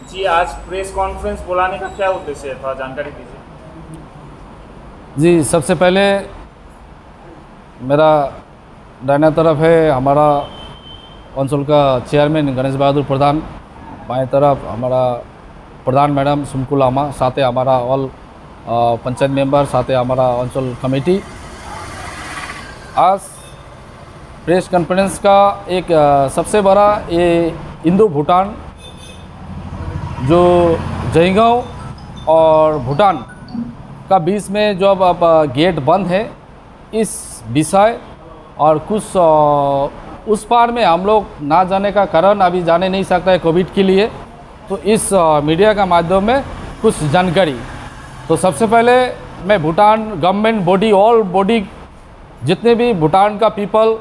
जी, आज press conference बुलाने का क्या उद्देश्य है, थोड़ा जानकारी दीजिए। जी, सबसे पहले मेरा दाहिना तरफ है हमारा अंचल का चेयरमैन गणेश बहादुर प्रधान, बाएं तरफ हमारा प्रधान मैडम सुमकुल आमा, साथ ही हमारा ऑल पंचायत मेंबर, साथ ही हमारा अंचल कमेटी। आज प्रेस कॉन्फ्रेंस का एक सबसे बड़ा ये इंडो भूटान जो जयगांव और भूटान का बीच में जो अब गेट बंद है, इस विषय और कुछ उस पार में हम लोग ना जाने का कारण अभी जाने नहीं सकता है कोविड के लिए, तो इस मीडिया का माध्यम में कुछ जानकारी। तो सबसे पहले मैं Bhutan government body, all body, जितने भी भूटान का पीपल,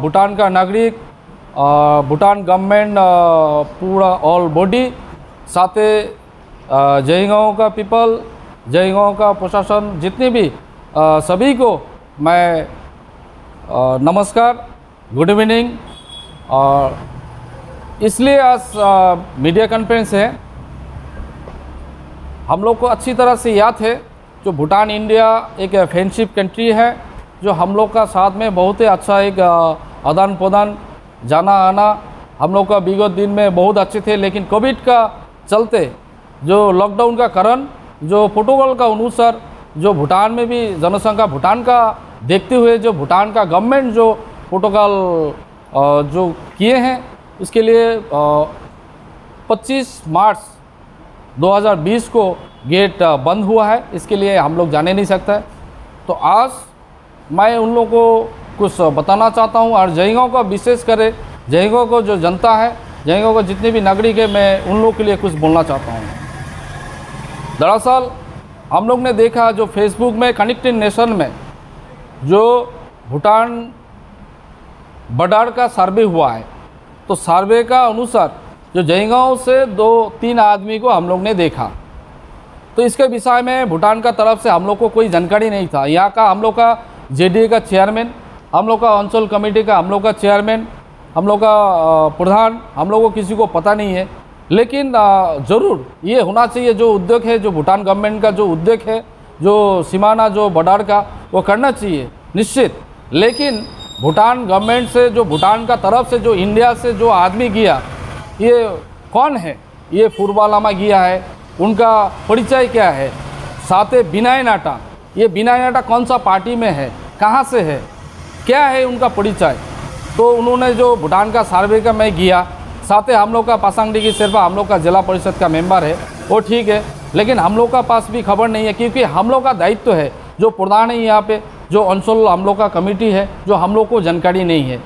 भूटान का नागरिक, भूटान गवर्नमेंट पूरा ऑल बॉडी, साथ जयगांव का पीपल, जयगांव का प्रशासन, जितने भी सभी को मैं नमस्कार, गुड इवनिंग। और इसलिए आज मीडिया कॉन्फ्रेंस है। हम लोग को अच्छी तरह से याद है जो भूटान इंडिया एक फ्रेंडशिप कंट्री है, जो हम लोग का साथ में बहुत ही अच्छा एक आदान प्रदान, जाना आना हम लोग का विगत दिन में बहुत अच्छे थे। लेकिन कोविड का चलते जो लॉकडाउन का कारण, जो प्रोटोकॉल का अनुसार जो भूटान में भी जनसंख्या भूटान का देखते हुए जो भूटान का गवर्नमेंट जो प्रोटोकॉल जो किए हैं, उसके लिए 25 मार्च 2020 को गेट बंद हुआ है। इसके लिए हम लोग जाने नहीं सकते। तो आज मैं उन लोगों को कुछ बताना चाहता हूं, और जयगांव का विशेष करे, जयगांव को जो जनता है, जयगांव को जितने भी नागरिक है, मैं उन लोगों के लिए कुछ बोलना चाहता हूं। दरअसल हम लोग ने देखा जो फेसबुक में कनेक्टेड नेशन में जो भूटान बॉर्डर का सर्वे हुआ है, तो सर्वे का अनुसार जो जयगांव से 2-3 आदमी को हम लोग ने देखा। तो इसके विषय में भूटान का तरफ से हम लोग को कोई जानकारी नहीं था। यहाँ का हम लोग का जेडीए का चेयरमैन, हम लोग का अंचल कमेटी का हम लोग का चेयरमैन, हम लोग का प्रधान, हम लोग को किसी को पता नहीं है। लेकिन ज़रूर ये होना चाहिए जो उद्योग है, जो भूटान गवर्नमेंट का जो उद्योग है, जो सीमाना जो बॉर्डर का, वो करना चाहिए निश्चित। लेकिन भूटान गवर्नमेंट से जो भूटान का तरफ से जो इंडिया से जो आदमी गया, ये कौन है? ये फुरबा लामा गया है, उनका परिचय क्या है? साथ बिनाय नाटा, ये बिनाय नाटा कौन सा पार्टी में है, कहाँ से है, क्या है उनका परिचय? तो उन्होंने जो भूटान का सर्वे का मैं गया, साथ हम लोग का पासांगडी की सिर्फ हम लोग का जिला परिषद का मेंबर है, वो ठीक है। लेकिन हम लोग का पास भी खबर नहीं है, क्योंकि हम लोग का दायित्व है, जो प्रधान है यहाँ पे, जो अंचल हम लोग का कमेटी है, जो हम लोग को जानकारी नहीं है।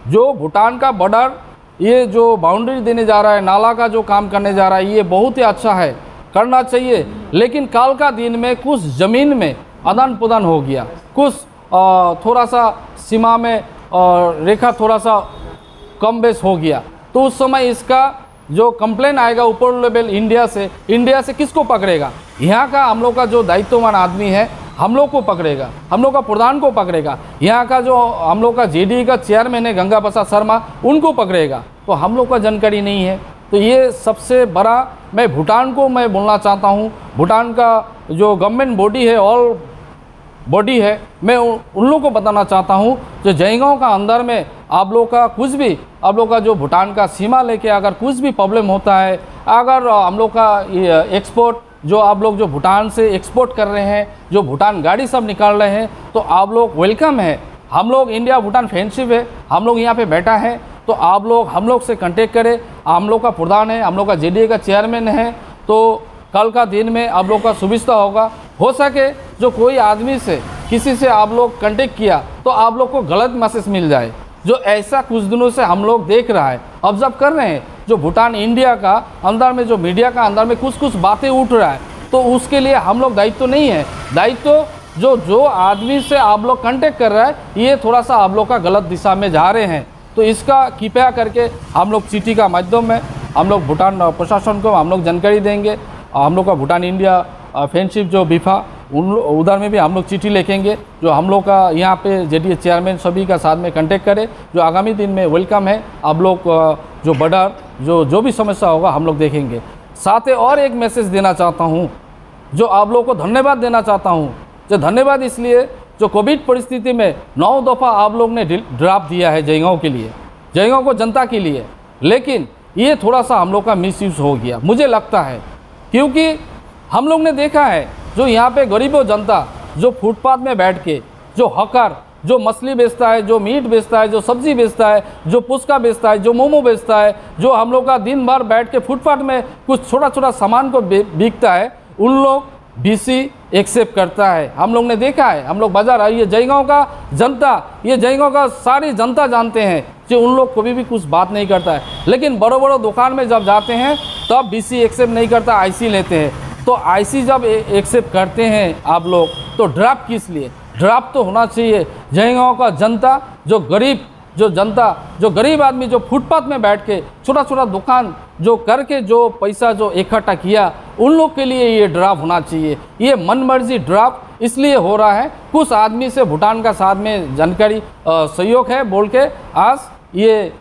जो भूटान का बॉर्डर ये जो बाउंड्री देने जा रहा है, नाला का जो काम करने जा रहा है, ये बहुत ही अच्छा है, करना चाहिए। लेकिन कल का दिन में कुछ ज़मीन में आदान प्रदान हो गया, कुछ थोड़ा सा सीमा में रेखा थोड़ा सा कम बेस हो गया। तो उस समय इसका जो कंप्लेन आएगा ऊपर लेवल इंडिया से किसको पकड़ेगा? यहाँ का हम लोग का जो दायित्ववान आदमी है, हम लोग को पकड़ेगा, हम लोग का प्रधान को पकड़ेगा। यहाँ का जो हम लोग का जेडीए का चेयरमैन है गंगा प्रसाद शर्मा, उनको पकड़ेगा। तो हम लोग का जानकारी नहीं है। तो ये सबसे बड़ा मैं भूटान को मैं बोलना चाहता हूँ, भूटान का जो गवर्नमेंट बॉडी है, ऑल बॉडी है, मैं उन लोगों को बताना चाहता हूँ जो जयगांव का अंदर में आप लोग का कुछ भी, आप लोग का जो भूटान का सीमा लेके अगर कुछ भी प्रॉब्लम होता है, अगर हम लोग का एक्सपोर्ट जो आप लोग जो भूटान से एक्सपोर्ट कर रहे हैं, जो भूटान गाड़ी सब निकाल रहे हैं, तो आप लोग वेलकम है। हम लोग इंडिया भूटान फ्रेंडशिप है, हम लोग यहाँ पे बैठा है, तो आप लोग हम लोग से कांटेक्ट करें। हम लोग का प्रधान है, हम लोग का जेडीए का चेयरमैन है, तो कल का दिन में आप लोग का सुविधा होगा। हो सके जो कोई आदमी से किसी से आप लोग कांटेक्ट किया, तो आप लोग को गलत मैसेज मिल जाए, जो ऐसा कुछ दिनों से हम लोग देख रहा है, ऑब्जर्व कर रहे हैं। जो भूटान इंडिया का अंदर में, जो मीडिया का अंदर में कुछ बातें उठ रहा है, तो उसके लिए हम लोग दायित्व नहीं है। दायित्व जो आदमी से आप लोग कांटेक्ट कर रहा है, ये थोड़ा सा आप लोग का गलत दिशा में जा रहे हैं। तो इसका कृपया करके हम लोग चिट्ठी का माध्यम में हम लोग भूटान प्रशासन को हम लोग जानकारी देंगे। हम लोग का भूटान इंडिया फ्रेंडशिप जो बीफा उधर में भी हम लोग चिट्ठी लिखेंगे, जो हम लोग का यहाँ पे जेडीए चेयरमैन सभी का साथ में कांटेक्ट करें। जो आगामी दिन में वेलकम है, आप लोग जो बॉर्डर जो भी समस्या होगा हम लोग देखेंगे। साथ ही और एक मैसेज देना चाहता हूँ, जो आप लोगों को धन्यवाद देना चाहता हूँ। जो धन्यवाद इसलिए, जो कोविड परिस्थिति में 9 दफ़ा आप लोग ने ड्राफ्ट दिया है जयगांव के लिए, जयगांव को जनता के लिए, लेकिन ये थोड़ा सा हम लोग का मिसयूज़ हो गया मुझे लगता है, क्योंकि हम लोग ने देखा है जो यहाँ पे गरीबों जनता जो फुटपाथ में बैठ के, जो हकार, जो मछली बेचता है, जो मीट बेचता है, जो सब्जी बेचता है, जो पुचका बेचता है, जो मोमो बेचता है, जो हम लोग का दिन भर बैठ के फुटपाथ में कुछ छोटा छोटा सामान को बिकता है, उन लोग बीसी एक्सेप्ट करता है। हम लोग ने देखा है, हम लोग बाजार आइए, जयगांव का जनता, ये जयगांव का सारी जनता जानते हैं कि उन लोग कभी भी कुछ बात नहीं करता है, लेकिन बड़े बड़े दुकान में जब जाते हैं तब बीसी एक्सेप्ट नहीं करता, आईसी लेते हैं। तो आईसी जब एक्सेप्ट करते हैं आप लोग, तो ड्राफ्ट किस लिए? ड्राफ्ट तो होना चाहिए। जयगांव का जनता, जो गरीब, जो जनता, जो गरीब आदमी, जो फुटपाथ में बैठ के छोटा छोटा दुकान जो करके जो पैसा जो इकट्ठा किया, उन लोग के लिए ये ड्राफ्ट होना चाहिए। ये मनमर्जी ड्राफ्ट इसलिए हो रहा है, कुछ आदमी से भूटान का साथ में जानकारी सहयोग है बोल के आज ये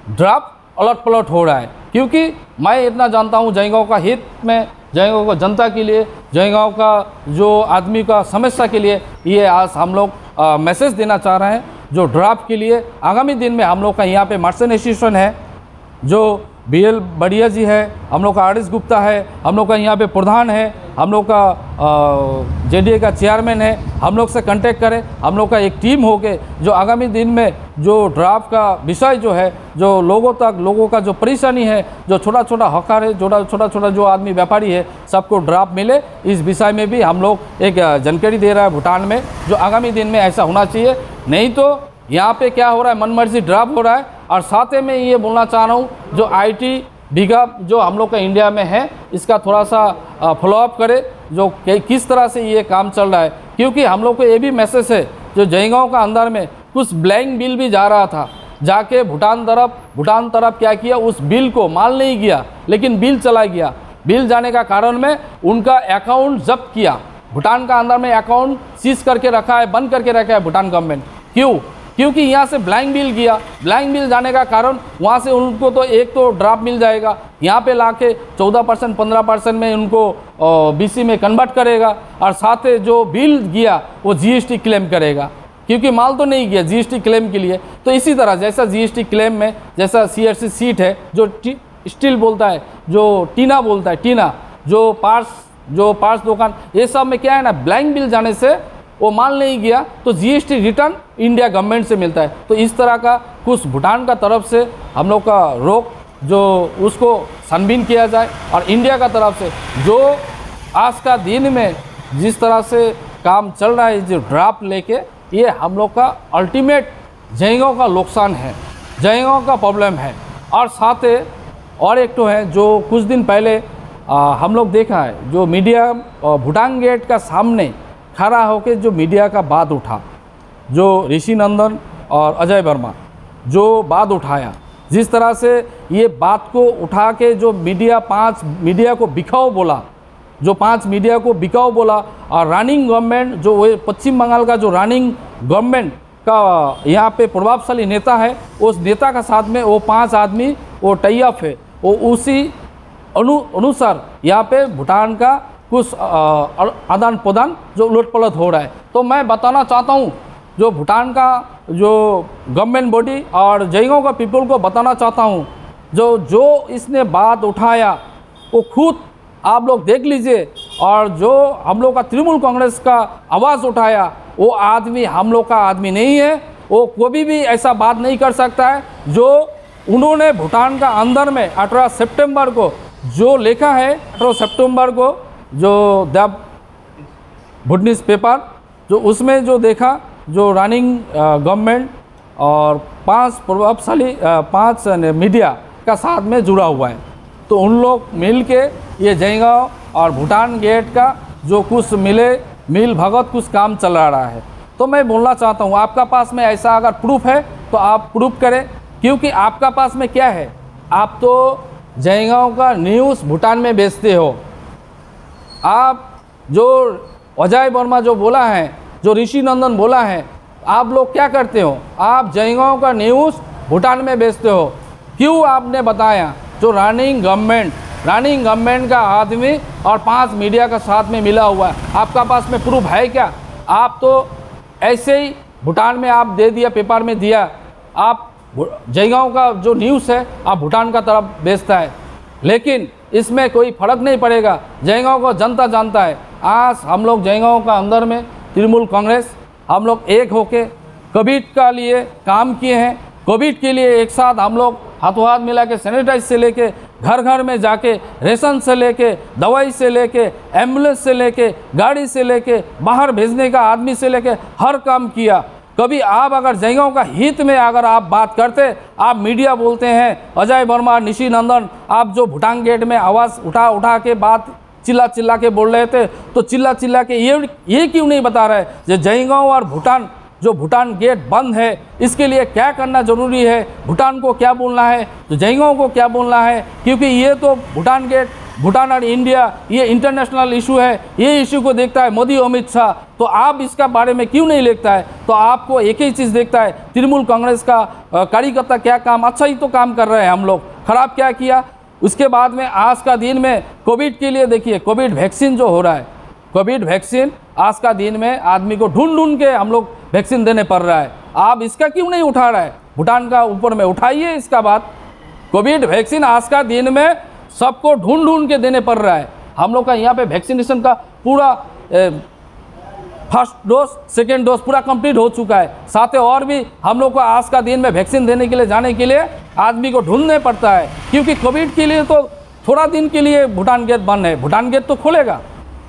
ड्राफ्ट अलट पलट हो रहा है। क्योंकि मैं इतना जानता हूँ जयगांव का हित में, जयगांव को जनता के लिए, जयगांव का जो आदमी का समस्या के लिए ये आज हम लोग मैसेज देना चाह रहे हैं। जो ड्राफ्ट के लिए आगामी दिन में हम लोग का यहाँ पे मर्चेंट एसोसिएशन है, जो BL बढ़िया जी है, हम लोग का RS गुप्ता है, हम लोग का यहाँ पे प्रधान है, हम लोग का JDA का चेयरमैन है, हम लोग से कांटेक्ट करें। हम लोग का एक टीम हो के जो आगामी दिन में जो ड्राफ्ट का विषय जो है, जो लोगों तक, लोगों का जो परेशानी है, जो छोटा छोटा हकार है, छोटा छोटा जो आदमी व्यापारी है, सबको ड्राफ्ट मिले, इस विषय में भी हम लोग एक जानकारी दे रहा है भूटान में, जो आगामी दिन में ऐसा होना चाहिए। नहीं तो यहाँ पे क्या हो रहा है, मनमर्जी ड्राफ्ट हो रहा है। और साथ में ये बोलना चाह रहा हूँ, जो IT बिगा जो हम लोग का इंडिया में है, इसका थोड़ा सा फॉलोअप करे, जो किस तरह से ये काम चल रहा है। क्योंकि हम लोग को ये भी मैसेज है, जो जयगांव का अंदर में कुछ ब्लैंक बिल भी जा रहा था, जाके भूटान तरफ क्या किया, उस बिल को माल नहीं किया, लेकिन बिल चला गया। बिल जाने का कारण में उनका अकाउंट जब्त किया, भूटान का अंदर में अकाउंट सीज करके रखा है, बंद करके रखा है भूटान गवर्नमेंट। क्यों? क्योंकि यहाँ से ब्लैंक बिल गया, ब्लैंक बिल जाने का कारण वहाँ से उनको तो एक तो ड्राफ्ट मिल जाएगा, यहाँ पे लाके 14% 15% में उनको BC में कन्वर्ट करेगा, और साथ ही जो बिल गया वो GST क्लेम करेगा, क्योंकि माल तो नहीं गया, GST क्लेम के लिए। तो इसी तरह जैसा GST क्लेम में जैसा CRC सीट है, जो स्टील बोलता है, जो टीना बोलता है, टीना जो पार्ट्स दुकान, ये सब में क्या है ना, ब्लैंक बिल जाने से वो माल नहीं गया तो GST रिटर्न इंडिया गवर्नमेंट से मिलता है। तो इस तरह का कुछ भूटान का तरफ से हम लोग का रोक जो उसको छानबीन किया जाए, और इंडिया का तरफ से जो आज का दिन में जिस तरह से काम चल रहा है, जो ड्राफ्ट लेके, ये हम लोग का अल्टीमेट जयगांव का नुकसान है, जयगांव का प्रॉब्लम है। और साथ ही और एक तो है, जो कुछ दिन पहले हम लोग देखा है, जो मीडिया भूटान गेट का सामने खड़ा होकर जो मीडिया का बात उठा, जो ऋषि नंदन और अजय वर्मा जो बात उठाया, जिस तरह से ये बात को उठा के जो पांच मीडिया को बिकाऊ बोला, जो 5 मीडिया को बिकाऊ बोला, और रनिंग गवर्नमेंट जो वो पश्चिम बंगाल का जो रनिंग गवर्नमेंट का यहाँ पे प्रभावशाली नेता है, उस नेता का साथ में वो 5 आदमी वो टाई अप है, वो उसी अनुसार यहाँ पे भूटान का कुछ आदान प्रदान जो उलट पलट हो रहा है। तो मैं बताना चाहता हूँ, जो भूटान का जो गवर्नमेंट बॉडी और जयगांव का पीपल को बताना चाहता हूँ, जो इसने बात उठाया वो खुद आप लोग देख लीजिए, और जो हम लोग का तृणमूल कांग्रेस का आवाज़ उठाया, वो आदमी हम लोग का आदमी नहीं है, वो कभी भी ऐसा बात नहीं कर सकता है। जो उन्होंने भूटान का अंदर में 18 सितंबर को जो लिखा है, 18 सितंबर को जो द भूटनीस पेपर, जो उसमें जो देखा, जो रनिंग गवर्नमेंट और 5 प्रभावशाली 5 मीडिया का साथ में जुड़ा हुआ है, तो उन लोग मिल के ये जयगांव और भूटान गेट का जो कुछ मिल भगत कुछ काम चला रहा है। तो मैं बोलना चाहता हूँ, आपका पास में ऐसा अगर प्रूफ है तो आप प्रूफ करें, क्योंकि आपका पास में क्या है, आप तो जयगांव का न्यूज़ भूटान में बेचते हो। आप जो अजय वर्मा जो बोला है, जो ऋषि नंदन बोला है, आप लोग क्या करते हो, आप जयगांव का न्यूज़ भूटान में बेचते हो। क्यों आपने बताया जो रनिंग गवर्नमेंट रनिंग गवर्नमेंट का आदमी और 5 मीडिया का साथ में मिला हुआ है। आपका पास में प्रूफ है क्या? आप तो ऐसे ही भूटान में आप दे दिया, पेपर में दिया, आप जयगांव का जो न्यूज़ है आप भूटान का तरफ भेजता है, लेकिन इसमें कोई फर्क नहीं पड़ेगा। जयगांव को जनता जानता है। आज हम लोग जयगांव का अंदर में तृणमूल कांग्रेस हम लोग एक होके कोविड का लिए काम किए हैं। कोविड के लिए एक साथ हम लोग हाथों हाथ मिला के सैनिटाइज से लेके घर घर में जाके रेशन से लेके दवाई से लेके एम्बुलेंस से लेके गाड़ी से लेके बाहर भेजने का आदमी से लेके हर काम किया। कभी आप अगर जयगांव का हित में अगर आप बात करते, आप मीडिया बोलते हैं अजय वर्मा, निशी नंदन, आप जो भूटान गेट में आवाज़ उठा उठा के बात चिल्ला चिल्ला के बोल रहे थे, तो चिल्ला चिल्ला के ये क्यों नहीं बता रहे जो जयगांव और भूटान जो भूटान गेट बंद है इसके लिए क्या करना ज़रूरी है, भूटान को क्या बोलना है, तो जयगांव को क्या बोलना है, क्योंकि ये तो भूटान गेट, भूटान और इंडिया ये इंटरनेशनल इशू है। ये इशू को देखता है मोदी अमित शाह, तो आप इसका बारे में क्यों नहीं लिखता है? तो आपको एक ही चीज़ देखता है, तृणमूल कांग्रेस का कार्यकर्ता क्या काम, अच्छा ही तो काम कर रहे हैं, हम लोग खराब क्या किया? उसके बाद में आज का दिन में कोविड के लिए देखिए, कोविड वैक्सीन जो हो रहा है, कोविड वैक्सीन आज का दिन में आदमी को ढूंढ ढूंढ के हम लोग वैक्सीन देने पड़ रहा है। आप इसका क्यों नहीं उठा रहा है? भूटान का ऊपर में उठाइए इसका बात। कोविड वैक्सीन आज का दिन में सबको ढूंढ ढूंढ के देने पड़ रहा है। हम लोग का यहाँ पे वैक्सीनेशन का पूरा फर्स्ट डोज सेकेंड डोज पूरा कंप्लीट हो चुका है। साथ ही और भी हम लोग को आज का दिन में वैक्सीन देने के लिए जाने के लिए आदमी को ढूंढने पड़ता है, क्योंकि कोविड के लिए तो थोड़ा दिन के लिए भूटान गेट बंद है। भूटान गेट तो खुलेगा,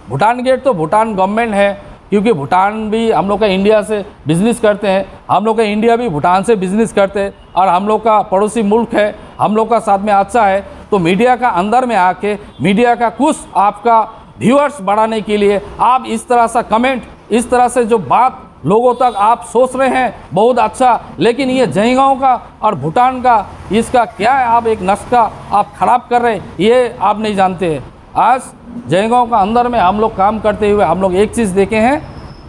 भूटान गेट तो भूटान गवर्नमेंट है, क्योंकि भूटान भी हम लोग का इंडिया से बिजनेस करते हैं, हम लोग का इंडिया भी भूटान से बिजनेस करते हैं, और हम लोग का पड़ोसी मुल्क है, हम लोग का साथ में अच्छा है। तो मीडिया का अंदर में आके मीडिया का कुछ आपका व्यूअर्स बढ़ाने के लिए आप इस तरह सा कमेंट, इस तरह से जो बात लोगों तक आप सोच रहे हैं बहुत अच्छा, लेकिन ये जयगांव का और भूटान का इसका क्या है, आप एक नस्का आप खराब कर रहे हैं, ये आप नहीं जानते हैं। आज जयगांव का अंदर में हम लोग काम करते हुए हम लोग एक चीज़ देखे हैं,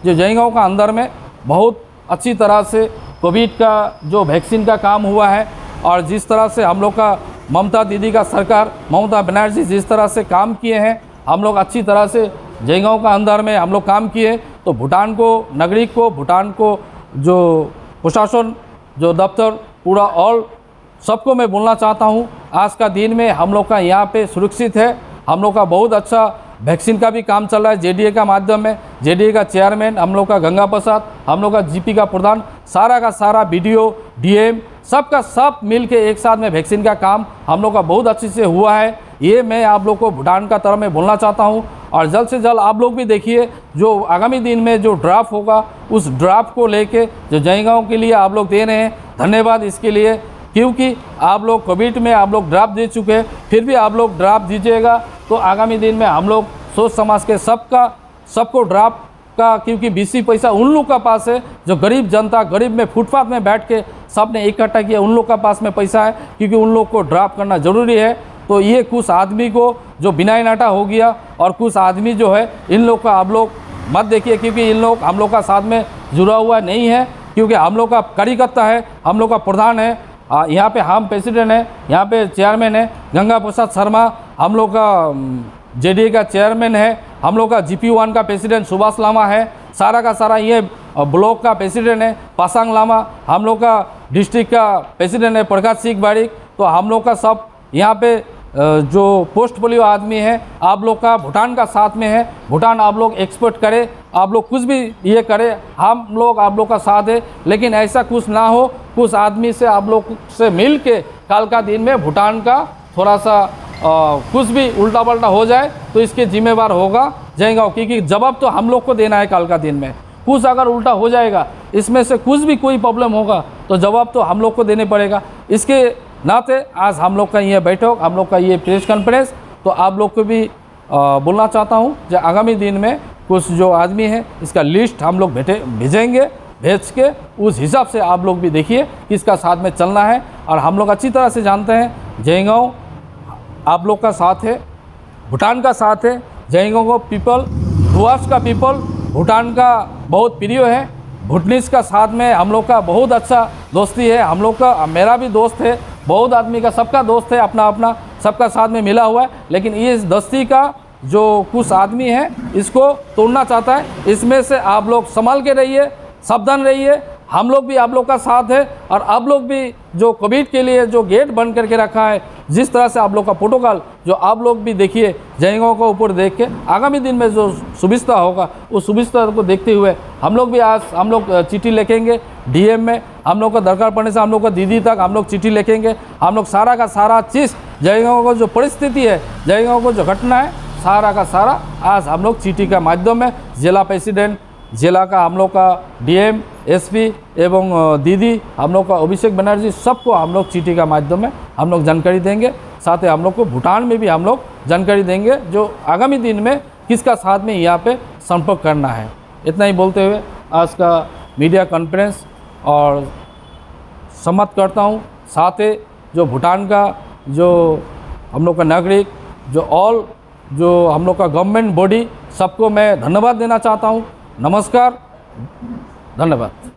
जो जयगांव का अंदर में बहुत अच्छी तरह से कोविड का जो वैक्सीन का काम हुआ है, और जिस तरह से हम लोग का ममता दीदी का सरकार, ममता बनर्जी जिस तरह से काम किए हैं, हम लोग अच्छी तरह से जयगांव का अंदर में हम लोग काम किए। तो भूटान को, नागरिक को, भूटान को जो प्रशासन, जो दफ्तर, पूरा ऑल सबको मैं बोलना चाहता हूँ, आज का दिन में हम लोग का यहाँ पे सुरक्षित है। हम लोग का बहुत अच्छा वैक्सीन का भी काम चल रहा है जेडीए का माध्यम में। जेडीए का चेयरमैन हम लोग का गंगा प्रसाद, हम लोग का जीपी का प्रधान, सारा का सारा बीडीओ, डीएम सबका सब मिल के एक साथ में वैक्सीन का काम हम लोग का बहुत अच्छे से हुआ है। ये मैं आप लोग को भूटान का तरफ में बोलना चाहता हूँ। और जल्द से जल्द आप लोग भी देखिए, जो आगामी दिन में जो ड्राफ्ट होगा उस ड्राफ्ट को लेके जो जयगांव के लिए आप लोग दे रहे हैं, धन्यवाद इसके लिए, क्योंकि आप लोग कोविड में आप लोग ड्राफ्ट दे चुके हैं, फिर भी आप लोग ड्राफ्ट दीजिएगा तो आगामी दिन में हम लोग सोच समाज के सबको ड्राफ्ट का, क्योंकि 20 पैसा उन लोग का पास है जो गरीब जनता, गरीब में फुटपाथ में बैठ के सबने इकट्ठा किया, उन लोग का पास में पैसा है, क्योंकि उन लोग को ड्राफ्ट करना ज़रूरी है। तो ये कुछ आदमी को जो बिना नाटा हो गया, और कुछ आदमी जो है इन लोग का आप लोग मत देखिए, क्योंकि इन लोग हम लोग का साथ में जुड़ा हुआ नहीं है, क्योंकि हम लोग का कार्यकर्ता है, हम लोग का प्रधान है, यहाँ पे हम प्रेसिडेंट है, यहाँ पे चेयरमैन है गंगा प्रसाद शर्मा, हम लोग का जेडीए का चेयरमैन है, हम लोग का GP1 का प्रेसिडेंट सुभाष लामा है, सारा का सारा ये ब्लॉक का प्रेसिडेंट है पासांग लामा, हम लोग का डिस्ट्रिक्ट का प्रेसिडेंट है प्रकाश सिंह बारिक। तो हम लोग का सब यहाँ पे जो पोर्टफोलियो आदमी है, आप लोग का भूटान का साथ में है। भूटान आप लोग एक्सपोर्ट करें, आप लोग कुछ भी ये करें, हम लोग आप लोग का साथ है, लेकिन ऐसा कुछ ना हो, कुछ आदमी से आप लोग से मिल के कल का दिन में भूटान का थोड़ा सा कुछ भी उल्टा पल्टा हो जाए तो इसके जिम्मेवार होगा जयगांव, क्योंकि जवाब तो हम लोग को देना है। कल का दिन में कुछ अगर उल्टा हो जाएगा, इसमें से कुछ भी कोई प्रॉब्लम होगा तो जवाब तो हम लोग को देने पड़ेगा। इसके नाते आज हम लोग का ये बैठक, हम लोग का ये प्रेस कॉन्फ्रेंस, तो आप लोग को भी बोलना चाहता हूँ जो आगामी दिन में कुछ जो आदमी है इसका लिस्ट हम लोग भेजेंगे, भेज के उस हिसाब से आप लोग भी देखिए किसका साथ में चलना है। और हम लोग अच्छी तरह से जानते हैं जयगांव आप लोग का साथ है, भूटान का साथ है। जयगांव को पीपल, डुवर्स का पीपल भूटान का बहुत प्रिय है, भूटनीस का साथ में हम लोग का बहुत अच्छा दोस्ती है। हम लोग का, मेरा भी दोस्त है, बहुत आदमी का, सबका दोस्त है अपना अपना। सबका साथ में मिला हुआ है, लेकिन ये दस्ती का जो कुछ आदमी है इसको तोड़ना चाहता है। इसमें से आप लोग संभाल के रहिए, सावधान रहिए। हम लोग भी आप लोग का साथ है, और आप लोग भी जो कोविड के लिए जो गेट बंद करके रखा है, जिस तरह से आप लोग का प्रोटोकॉल जो आप लोग भी देखिए, जयगांव को ऊपर देख के आगामी दिन में जो सुविधा होगा उस सुविधा को देखते हुए हम लोग भी आज हम लोग चिट्ठी लिखेंगे डीएम में। हम लोग को दरकार पड़ने से हम लोग को दीदी तक हम लोग चिट्ठी लिखेंगे। हम लोग सारा का सारा चीज़ जयगांव को जो परिस्थिति है, जयगांव को जो घटना है, सारा का सारा आज हम लोग चिट्ठी का माध्यम में जिला प्रेसिडेंट, जिला का हम लोग का डीएम, एसपी एवं दीदी, हम लोग का अभिषेक बनर्जी, सबको हम लोग चिट्ठी का माध्यम में हम लोग जानकारी देंगे। साथ ही हम लोग को भूटान में भी हम लोग जानकारी देंगे जो आगामी दिन में किसका साथ में यहाँ पे संपर्क करना है। इतना ही बोलते हुए आज का मीडिया कॉन्फ्रेंस और समाप्त करता हूँ। साथ ही जो भूटान का जो हम लोग का नागरिक, जो ऑल जो हम लोग का गवर्नमेंट बॉडी, सबको मैं धन्यवाद देना चाहता हूँ। नमस्कार, धन्यवाद।